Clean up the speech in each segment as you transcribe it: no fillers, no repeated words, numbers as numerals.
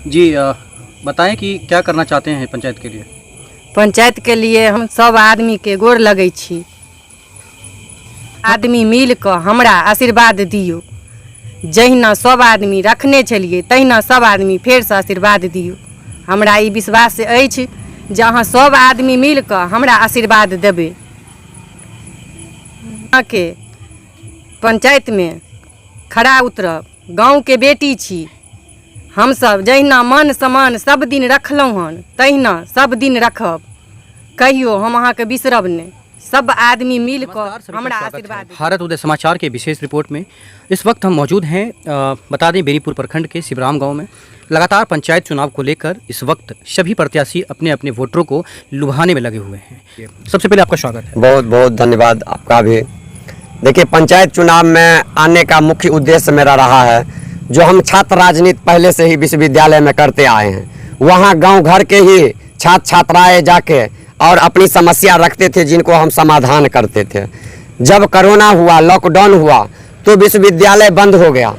जी बताएं कि क्या करना चाहते हैं पंचायत के लिए। पंचायत के लिए हम सब आदमी के गोर लगै छी। आदमी मिल कऽ हमरा आशीर्वाद दियौ। जहिना सब आदमी रखने छलिए तहिना सब आदमी फेर से आशीर्वाद दियौ। हमरा ई विश्वास अछि जे अहाँ सब आदमी मिल कऽ हमरा आशीर्वाद देबै। के पंचायत में खड़ा उतरब, गाँव के बेटी छी हम सब। जहिना मान सम्मान सब दिन रखलहुँ हन तहिना सब दिन रखब। कहियो हम अहाँ के बिसरब नहीं। सब आदमी मिलकर हमरा आशीर्वाद। भारत उदय समाचार के विशेष रिपोर्ट में इस वक्त हम मौजूद हैं बता दें बेनीपुर प्रखंड के शिवराम गांव में। लगातार पंचायत चुनाव को लेकर इस वक्त सभी प्रत्याशी अपने अपने वोटरों को लुभाने में लगे हुए हैं। सबसे पहले आपका स्वागत है। बहुत बहुत धन्यवाद आपका भी। देखिए, पंचायत चुनाव में आने का मुख्य उद्देश्य मेरा रहा है जो हम छात्र राजनीति पहले से ही विश्वविद्यालय में करते आए हैं। वहाँ गाँव घर के ही छात्र छात्राएँ जाके और अपनी समस्या रखते थे जिनको हम समाधान करते थे। जब कोरोना हुआ, लॉकडाउन हुआ तो विश्वविद्यालय बंद हो गया।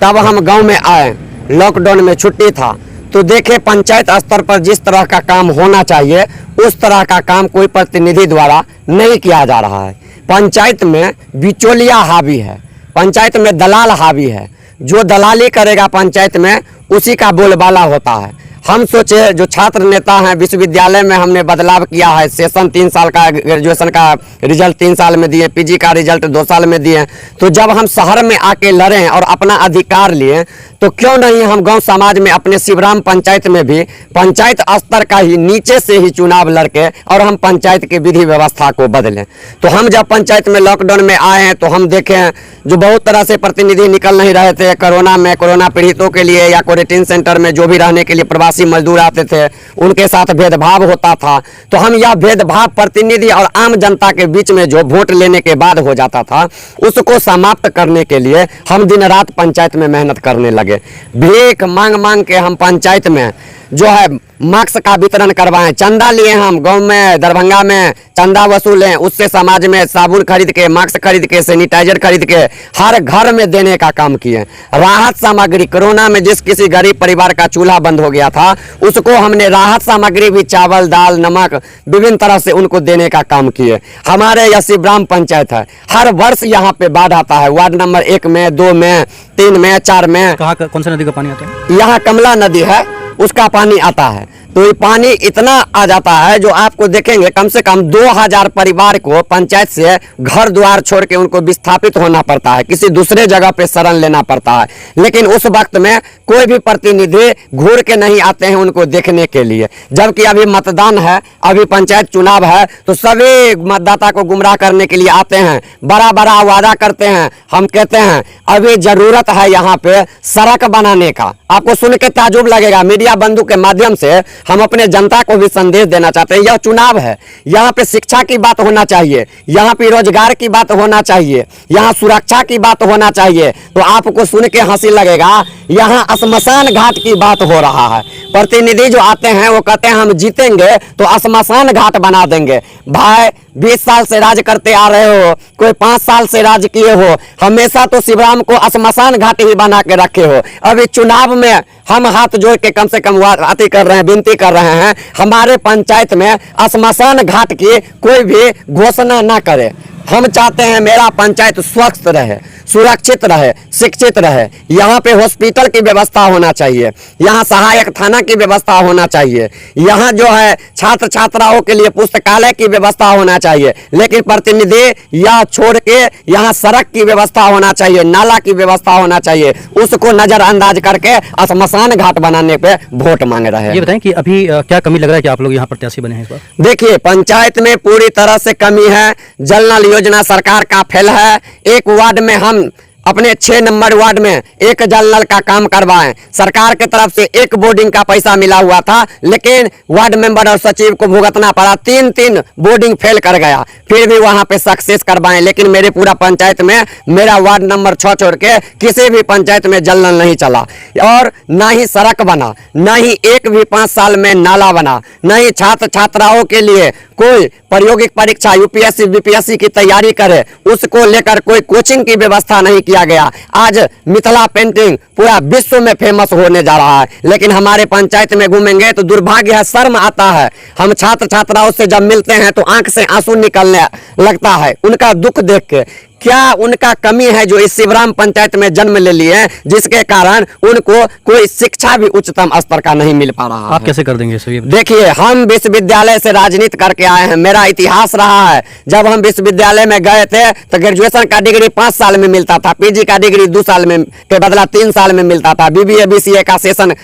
तब हम गांव में आए, लॉकडाउन में छुट्टी था तो देखे पंचायत स्तर पर जिस तरह का काम होना चाहिए उस तरह का काम कोई प्रतिनिधि द्वारा नहीं किया जा रहा है। पंचायत में बिचौलिया हावी है, पंचायत में दलाल हावी है। जो दलाली करेगा पंचायत में उसी का बोलबाला होता है। हम सोचे जो छात्र नेता हैं, विश्वविद्यालय में हमने बदलाव किया है। सेशन 3 साल का, ग्रेजुएशन का रिजल्ट 3 साल में दिए, पीजी का रिजल्ट 2 साल में दिए। तो जब हम शहर में आके लड़ें और अपना अधिकार लिए तो क्यों नहीं हम गांव समाज में अपने शिवराम पंचायत में भी पंचायत स्तर का ही नीचे से ही चुनाव लड़के और हम पंचायत की विधि व्यवस्था को बदलें। तो हम जब पंचायत में लॉकडाउन में आए हैं तो हम देखें जो बहुत तरह से प्रतिनिधि निकल नहीं रहे थे। कोरोना में कोरोना पीड़ितों के लिए या क्वारंटीन सेंटर में जो भी रहने के लिए प्रवासी मजदूर आते थे उनके साथ भेदभाव होता था। तो हम यह भेदभाव प्रतिनिधि और आम जनता के बीच में जो वोट लेने के बाद हो जाता था उसको समाप्त करने के लिए हम दिन रात पंचायत में मेहनत करने लगे। भीख मांग मांग के हम पंचायत में जो है मास्क का वितरण करवाएं। चंदा लिए हम गांव में, दरभंगा में चंदा वसूलें, उससे समाज में साबुन खरीद के, मास्क खरीद के, सैनिटाइजर खरीद के हर घर में देने का काम किए। राहत सामग्री, कोरोना में जिस किसी गरीब परिवार का चूल्हा बंद हो गया था उसको हमने राहत सामग्री भी चावल दाल नमक विभिन्न तरह से उनको देने का काम किए। हमारे यह शिवराम पंचायत है, हर वर्ष यहाँ पे बाढ़ आता है। वार्ड नंबर 1 में, 2 में, 3 में, 4 में। कहाँ कौन सा नदी का पानी आता है? यहाँ कमला नदी है, उसका पानी आता है। तो ये पानी इतना आ जाता है जो आपको देखेंगे कम से कम 2000 परिवार को पंचायत से घर द्वार छोड़ के उनको विस्थापित होना पड़ता है, किसी दूसरे जगह पे शरण लेना पड़ता है। लेकिन उस वक्त में कोई भी प्रतिनिधि घूर के नहीं आते हैं उनको देखने के लिए। जबकि अभी मतदान है, अभी पंचायत चुनाव है तो सभी मतदाता को गुमराह करने के लिए आते हैं, बड़ा बड़ा वादा करते हैं। हम कहते हैं अभी जरूरत है यहाँ पे सड़क बनाने का। आपको सुन के ताजुब लगेगा, मीडिया बंधु के माध्यम से हम अपने जनता को भी संदेश देना चाहते हैं। यह चुनाव है, यहाँ पे शिक्षा की बात होना चाहिए, यहाँ पे रोजगार की बात होना चाहिए, यहाँ सुरक्षा की बात होना चाहिए। तो आपको सुन के हंसी लगेगा, यहाँ श्मशान घाट की बात हो रहा है। प्रतिनिधि जो आते हैं वो कहते हैं हम जीतेंगे तो श्मशान घाट बना देंगे। भाई 20 साल से राज करते आ रहे हो, कोई 5 साल से राज किए हो, हमेशा तो शिवराम को श्मशान घाट ही बना के रखे हो। अभी चुनाव में हम हाथ जोड़ के कम से कम बातें कर रहे हैं, विनती कर रहे हैं हमारे पंचायत में श्मशान घाट की कोई भी घोषणा ना करे। हम चाहते हैं मेरा पंचायत स्वस्थ रहे, सुरक्षित रहे, शिक्षित रहे। यहाँ पे हॉस्पिटल की व्यवस्था होना चाहिए, यहाँ सहायक थाना की व्यवस्था होना चाहिए, यहाँ जो है छात्र छात्राओं के लिए पुस्तकालय की व्यवस्था होना चाहिए। लेकिन प्रतिनिधि यह छोड़ के यहाँ सड़क की व्यवस्था होना चाहिए, नाला की व्यवस्था होना चाहिए, उसको नजरअंदाज करके श्मशान घाट बनाने पे वोट मांग रहे हैं। ये बताएं कि अभी क्या कमी लग रहा है कि आप लोग यहाँ प्रत्याशी बने हैं इस बार? देखिए, पंचायत में पूरी तरह से कमी है। जल नल योजना सरकार का फेल है। एक वार्ड में हम अपने 6 नंबर वार्ड में एक जल नल का काम करवाएं। सरकार की तरफ से एक बोर्डिंग का पैसा मिला हुआ था लेकिन वार्ड मेंबर और सचिव को भुगतना पड़ा। 3 बोर्डिंग फेल कर गया, फिर भी वहां पे सक्सेस करवाएं। लेकिन मेरे पूरा पंचायत में मेरा वार्ड नंबर 6 छोड़ के किसी भी पंचायत में जल नल नहीं चला और ना ही सड़क बना, ना ही एक भी 5 साल में नाला बना, ना ही छात्र छात्राओं के लिए कोई प्रायोगिक परीक्षा यूपीएससी बीपीएससी की तैयारी करे, उसको लेकर कोई कोचिंग की व्यवस्था नहीं किया गया। आज मिथिला पेंटिंग पूरा विश्व में फेमस होने जा रहा है, लेकिन हमारे पंचायत में घूमेंगे तो दुर्भाग्य है, शर्म आता है। हम छात्र छात्राओं से जब मिलते हैं तो आंख से आंसू निकलने लगता है उनका दुख देख के। क्या उनका कमी है जो इस शिवराम पंचायत में जन्म ले लिए हैं, जिसके कारण उनको कोई शिक्षा भी उच्चतम स्तर का नहीं मिल पा रहा आप है। कैसे कर देंगे सर ये? देखिए, हम विश्वविद्यालय से राजनीति करके आए हैं, मेरा इतिहास रहा है। जब हम विश्वविद्यालय में गए थे तो ग्रेजुएशन का डिग्री 5 साल में मिलता था, पीजी का डिग्री 2 साल में के बदला 3 साल में मिलता था, बीबीए बीसीए का सेशन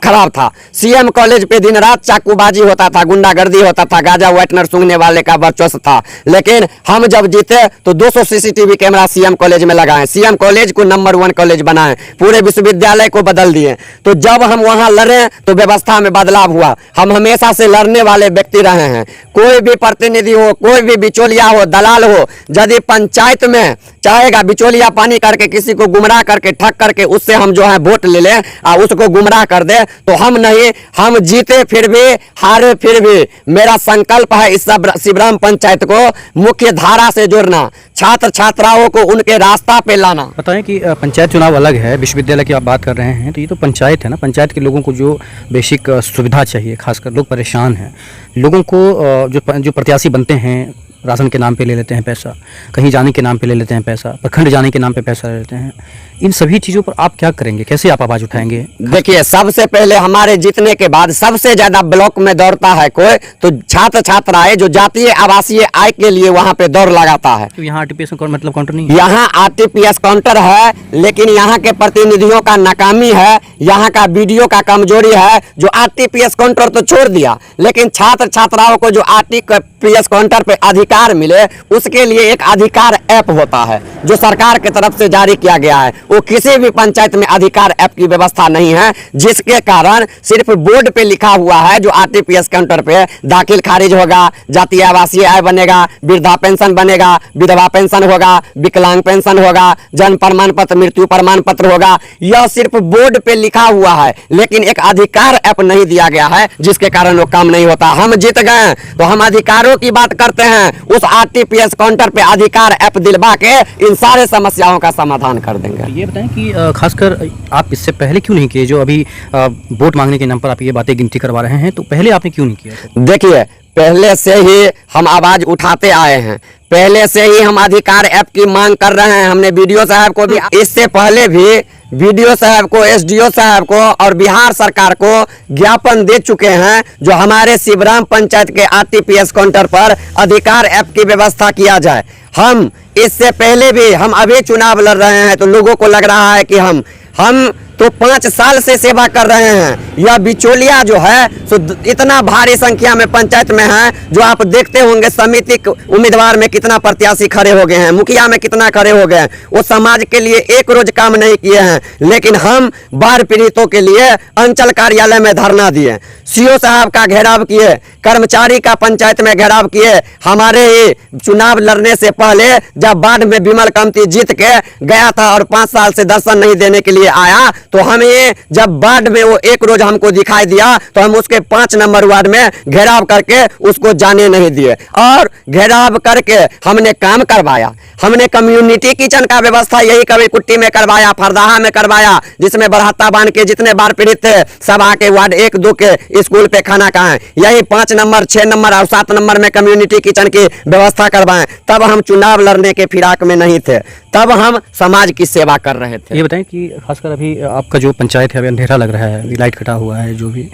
खराब था। सीएम कॉलेज पे दिन रात चाकूबाजी होता था, गुंडागर्दी होता था, गाजा व्हाइटनर सूंघने वाले का वर्चस्व था। लेकिन हम जब जीते तो 200 सीसीटीवी कैमरा सीएम कॉलेज में लगाए, सीएम कॉलेज को नंबर 1 कॉलेज बनाए, पूरे विश्वविद्यालय को बदल दिए। तो जब हम वहां लड़े तो व्यवस्था में बदलाव हुआ। हम हमेशा से लड़ने वाले व्यक्ति रहे हैं। कोई भी प्रतिनिधि हो, कोई भी बिचौलिया हो, दलाल हो, यदि पंचायत में चाहेगा बिचौलिया पानी करके किसी को गुमराह करके ठग करके उससे हम जो है वोट ले लें और उसको गुमराह कर दे, तो हम नहीं, हम जीते फिर भी हारे फिर भी। मेरा संकल्प है इस शिवराम पंचायत को मुख्य धारा से जोड़ना, छात्र छात्राओं को उनके रास्ता पे लाना। बताएं कि पंचायत चुनाव अलग है, विश्वविद्यालय की आप बात कर रहे हैं, तो ये तो पंचायत है ना। पंचायत के लोगों को जो बेसिक सुविधा चाहिए, खासकर लोग परेशान हैं, लोगों को जो प्रत्याशी बनते हैं राशन के नाम पे ले लेते हैं पैसा, कहीं जाने के नाम पे ले लेते हैं पैसा, प्रखंड जाने के नाम पे पैसा ले लेते हैं। इन सभी चीज़ों पर आप क्या करेंगे, कैसे आप आवाज़ उठाएंगे? देखिए, सबसे पहले हमारे जीतने के बाद सबसे ज्यादा ब्लॉक में दौड़ता है कोई तो छात्र छात्राएं जो जातीय आवासीय आय के लिए वहां पे दौड़ लगाता है। तो यहाँ आरटीपीएस मतलब काउंटर नहीं है? यहाँ आरटीपीएस काउंटर है, लेकिन यहाँ के प्रतिनिधियों का नाकामी है, यहाँ का वीडियो का कमजोरी है। जो आरटीपीएस काउंटर तो छोड़ दिया, लेकिन छात्र छात्राओं को जो आरटीपीएस काउंटर पे अधिकार मिले, उसके लिए एक अधिकार ऐप होता है जो सरकार की तरफ से जारी किया गया है। वो किसी भी पंचायत में अधिकार ऐप की व्यवस्था नहीं है, जिसके कारण सिर्फ बोर्ड पे लिखा हुआ है जो आरटीपीएस काउंटर पे दाखिल खारिज होगा, जातीय आवासीय आय बनेगा, वृद्धा पेंशन बनेगा, विधवा पेंशन होगा, विकलांग पेंशन होगा, जन्म प्रमाण पत्र, मृत्यु प्रमाण पत्र होगा। यह सिर्फ बोर्ड पे लिखा हुआ है, लेकिन एक अधिकार ऐप नहीं दिया गया है, जिसके कारण वो काम नहीं होता। हम जीत गए तो हम अधिकारों की बात करते हैं, उस आरटीपीएस काउंटर पे अधिकार ऐप दिलवा के इन सारे समस्याओं का समाधान कर देंगे। ये बताएं कि खासकर आप इससे पहले क्यों नहीं किए? जो अभी वोट मांगने के नाम पर आप ये बातें गिनती करवा रहे हैं, तो पहले आपने क्यों नहीं किया? देखिए, पहले से ही हम आवाज उठाते आए हैं, पहले से ही हम अधिकार ऐप की मांग कर रहे हैं। हमने बीडीओ साहब को भी इससे पहले भी बीडीओ साहब को, एसडीओ साहब को और बिहार सरकार को ज्ञापन दे चुके हैं जो हमारे शिवराम पंचायत के आरटीपीएस काउंटर पर अधिकार ऐप की व्यवस्था किया जाए। हम इससे पहले भी, हम अभी चुनाव लड़ रहे हैं तो लोगों को लग रहा है कि हम तो 5 साल से सेवा कर रहे हैं। यह बिचौलिया जो है सो इतना भारी संख्या में पंचायत में है, जो आप देखते होंगे समिति उम्मीदवार में कितना प्रत्याशी खड़े हो गए हैं, मुखिया में कितना खड़े हो गए हैं। वो समाज के लिए एक रोज काम नहीं किए हैं, लेकिन हम बाढ़ पीड़ितों के लिए अंचल कार्यालय में धरना दिए, सीओ साहब का घेराव किए, कर्मचारी का पंचायत में घेराव किए। हमारे ही चुनाव लड़ने से पहले जब बाढ़ में विमल कमती जीत के गया था और 5 साल से दर्शन नहीं देने के लिए आया, तो हमें जब बाढ़ में वो एक रोज हमको दिखाई दिया तो हम उसके 5 नंबर वार्ड में घेराव करके उसको जाने नहीं दिए, और घेराव करके हमने काम करवाया। हमने कम्युनिटी किचन का व्यवस्था यही कभी कुट्टी में करवाया, फरदाहा में करवाया, जिसमें बरहत्ता बांध के जितने बाढ़ पीड़ित थे सब आके वार्ड 1, 2 के स्कूल पे खाना खाएं। यही 5 नंबर, 6 नंबर और 7 नंबर में कम्युनिटी किचन की व्यवस्था करवाएं। तब हम चुनाव लड़ने के फिराक में नहीं थे, तब हम समाज की सेवा कर रहे थे। ये बताएं कि खासकर अभी आपका जो पंचायत है अभी अंधेरा लग रहा है, अभी लाइट कटा हुआ है जो भी,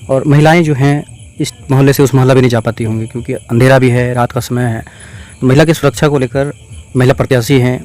और महिलाएं जो हैं इस मोहल्ले से उस मोहल्ला भी नहीं जा पाती होंगी क्योंकि अंधेरा भी है, रात का समय है। महिला की सुरक्षा को लेकर महिला प्रत्याशी हैं,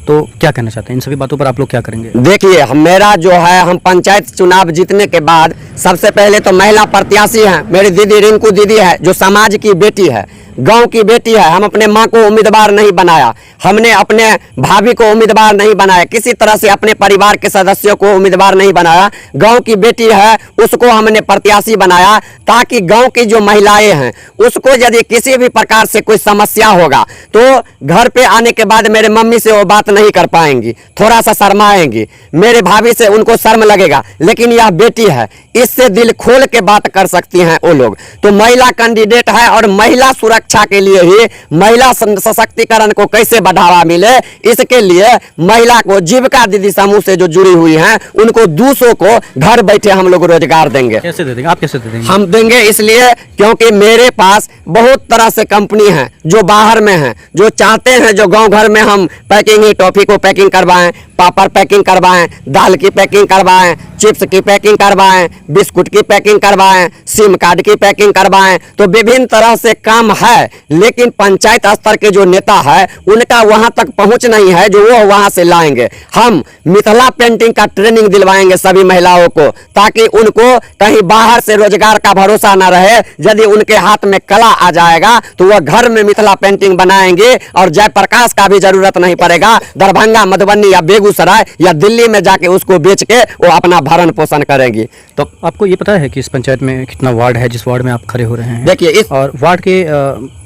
तो क्या कहना चाहते हैं? इन सभी बातों पर आप लोग क्या करेंगे? देखिए, मेरा जो है, हम पंचायत चुनाव जीतने के बाद सबसे पहले तो महिला प्रत्याशी हैं। मेरी दीदी रिंकू दीदी है जो समाज की बेटी है, गांव की बेटी है। हम अपने माँ को उम्मीदवार नहीं बनाया, हमने अपने भाभी को उम्मीदवार नहीं बनाया, किसी तरह से अपने परिवार के सदस्यों को उम्मीदवार नहीं बनाया। गांव की बेटी है, उसको हमने प्रत्याशी बनाया ताकि गांव की जो महिलाएं हैं उसको यदि किसी भी प्रकार से कोई समस्या होगा तो घर पे आने के बाद मेरे मम्मी से वो बात नहीं कर पाएंगी, थोड़ा सा शर्माएंगी, मेरे भाभी से उनको शर्म लगेगा। लेकिन यह बेटी है, जिससे दिल खोल के बात कर सकती हैं वो लोग। तो महिला कैंडिडेट है और महिला सुरक्षा के लिए ही, महिला सशक्तिकरण को कैसे बढ़ावा मिले, इसके लिए महिला को जीविका दीदी समूह से जो जुड़ी हुई हैं उनको 200 को घर बैठे हम लोग रोजगार देंगे। कैसे दे देंगे आप, कैसे दे देंगे? हम देंगे इसलिए क्योंकि मेरे पास बहुत तरह से कंपनी है जो बाहर में है, जो चाहते हैं जो गांव घर में हम पैकिंग ही, टॉफी को पैकिंग करवाएं, पापड़ पैकिंग करवाएं, दाल की पैकिंग करवाएं, चिप्स की पैकिंग करवाएं, बिस्कुट की पैकिंग करवाएं, सिम कार्ड की पैकिंग करवाएं। तो विभिन्न तरह से काम है, लेकिन पंचायत स्तर के जो नेता है उनका वहां तक पहुंच नहीं है जो वो वहां से लाएंगे। हम मिथिला पेंटिंग का ट्रेनिंग दिलवाएंगे सभी महिलाओं को, ताकि उनको कहीं बाहर से रोजगार का भरोसा न रहे। यदि उनके हाथ में कला आ जाएगा तो वह घर में मिथिला पेंटिंग बनाएंगे और जयप्रकाश का भी जरूरत नहीं पड़ेगा। दरभंगा, मधुबनी या बेगूसराय या दिल्ली में जाके उसको बेच के वो अपना भरण पोषण करेंगी। तो आपको ये पता है कि इस पंचायत में कितना वार्ड है, जिस वार्ड में आप खड़े हो रहे हैं? देखिए इस और वार्ड के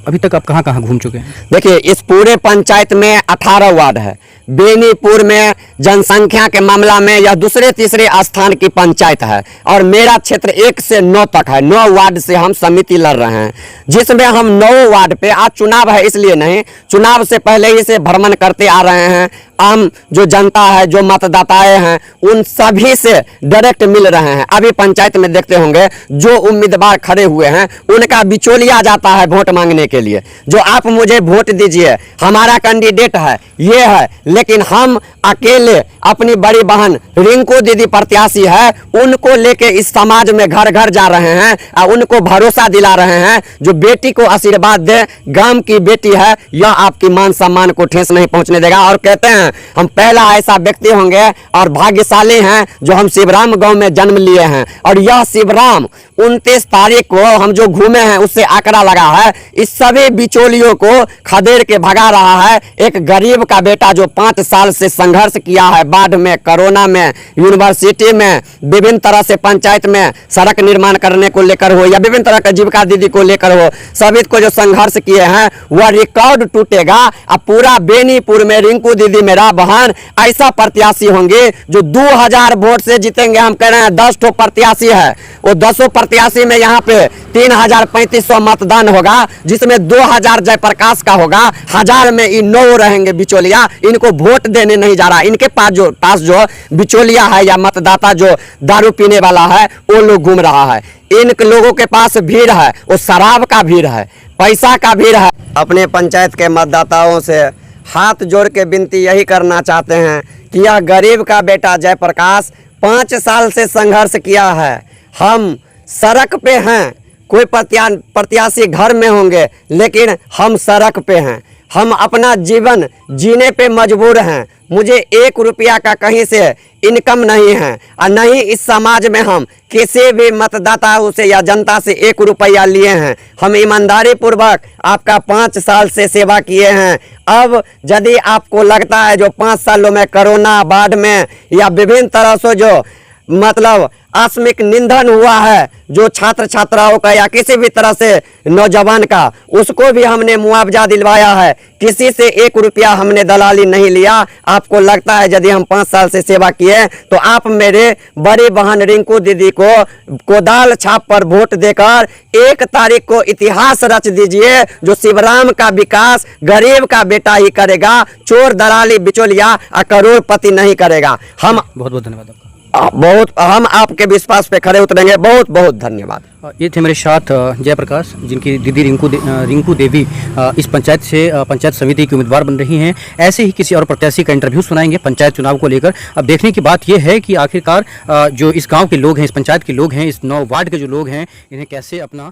अभी तक आप कहाँ कहाँ घूम चुके हैं? देखिए इस पूरे पंचायत में 18 वार्ड है। बेनीपुर में जनसंख्या के मामला में यह दूसरे तीसरे स्थान की पंचायत है और मेरा क्षेत्र 1 से 9 तक है। 9 वार्ड से हम समिति लड़ रहे हैं, जिसमें हम 9 वार्ड पे, आज चुनाव है इसलिए नहीं, चुनाव से पहले ही से भ्रमण करते आ रहे हैं। आम जो जनता है, जो मतदाताएं हैं, उन सभी से डायरेक्ट मिल रहे हैं। अभी पंचायत में देखते होंगे जो उम्मीदवार खड़े हुए हैं उनका बिचौलिया जाता है वोट मांगने के लिए, जो आप मुझे वोट दीजिए, हमारा कैंडिडेट है, ये है, लेकिन हम अकेले अपनी बड़ी बहन रिंकू दीदी प्रत्याशी है, उनको लेके इस समाज में घर घर जा रहे हैं और उनको भरोसा दिला रहे हैं जो बेटी को आशीर्वाद दे, गांव की बेटी है, यह आपकी मान सम्मान को ठेस नहीं पहुंचने देगा। और कहते हैं हम पहला ऐसा व्यक्ति होंगे और भाग्यशाली हैं जो हम शिवराम गांव में जन्म लिए हैं। और यह शिवराम 29 तारीख को हम जो घूमे हैं उससे आंकड़ा लगा है, इस सभी बिचौलियों को खदेड़ के भगा रहा है। एक गरीब का बेटा जो 5 साल से संघर्ष किया है, बाढ़ में, कोरोना में, यूनिवर्सिटी में, विभिन्न तरह से पंचायत में सड़क निर्माण करने को लेकर हो या विभिन्न तरह का जीविका दीदी को लेकर हो, सभी को जो संघर्ष किए हैं वह रिकॉर्ड टूटेगा। अब पूरा बेनीपुर में रिंकू दीदी मेरा बहन ऐसा प्रत्याशी होंगे जो 2000 वोट से जीतेंगे। हम कह रहे हैं 10 ठो प्रत्याशी है, वो 10 प्रत्याशी में यहाँ पे 3500 मतदान होगा, जिसमें 2000 जयप्रकाश का होगा, 1000 में इन 9 रहेंगे बिचौलिया। इनको वोट देने नहीं जा रहा, इनके पास जो बिचौलिया है या मतदाता जो दारू पीने वाला है वो लोग घूम रहा है। इन लोगों के पास भीड़ है, वो शराब का भीड़ है, पैसा का भीड़ है। अपने पंचायत के मतदाताओं से हाथ जोड़ के विनती यही करना चाहते हैं कि यह गरीब का बेटा जयप्रकाश 5 साल से संघर्ष किया है। हम सड़क पे हैं, कोई प्रत्याशी घर में होंगे, लेकिन हम सड़क पे हैं। हम अपना जीवन जीने पे मजबूर हैं। मुझे 1 रुपया का कहीं से इनकम नहीं है और नहीं इस समाज में हम किसी भी मतदाताओं से या जनता से 1 रुपया लिए हैं। हम ईमानदारी पूर्वक आपका 5 साल से सेवा किए हैं। अब यदि आपको लगता है जो 5 सालों में कोरोना, बाढ़ में या विभिन्न तरह से जो मतलब आकस्मिक निधन हुआ है, जो छात्र छात्राओं का या किसी भी तरह से नौजवान का, उसको भी हमने मुआवजा दिलवाया है। किसी से 1 रुपया हमने दलाली नहीं लिया। आपको लगता है यदि हम 5 साल से सेवा किए तो आप मेरे बड़ी बहन रिंकू दीदी को कोदाल छाप पर वोट देकर 1 तारीख को इतिहास रच दीजिए, जो शिवराम का विकास गरीब का बेटा ही करेगा, चोर दलाली बिचौलिया और करोड़पति नहीं करेगा। हम बहुत बहुत धन्यवाद आपका। हम आपके विश्वास पे खड़े उतरेंगे। बहुत बहुत धन्यवाद। ये थे मेरे साथ जयप्रकाश, जिनकी दीदी रिंकू देवी इस पंचायत से पंचायत समिति की उम्मीदवार बन रही हैं। ऐसे ही किसी और प्रत्याशी का इंटरव्यू सुनाएंगे पंचायत चुनाव को लेकर। अब देखने की बात यह है कि आखिरकार जो इस गांव के लोग हैं, इस पंचायत के लोग हैं, इस 9 वार्ड के जो लोग हैं, इन्हें कैसे अपना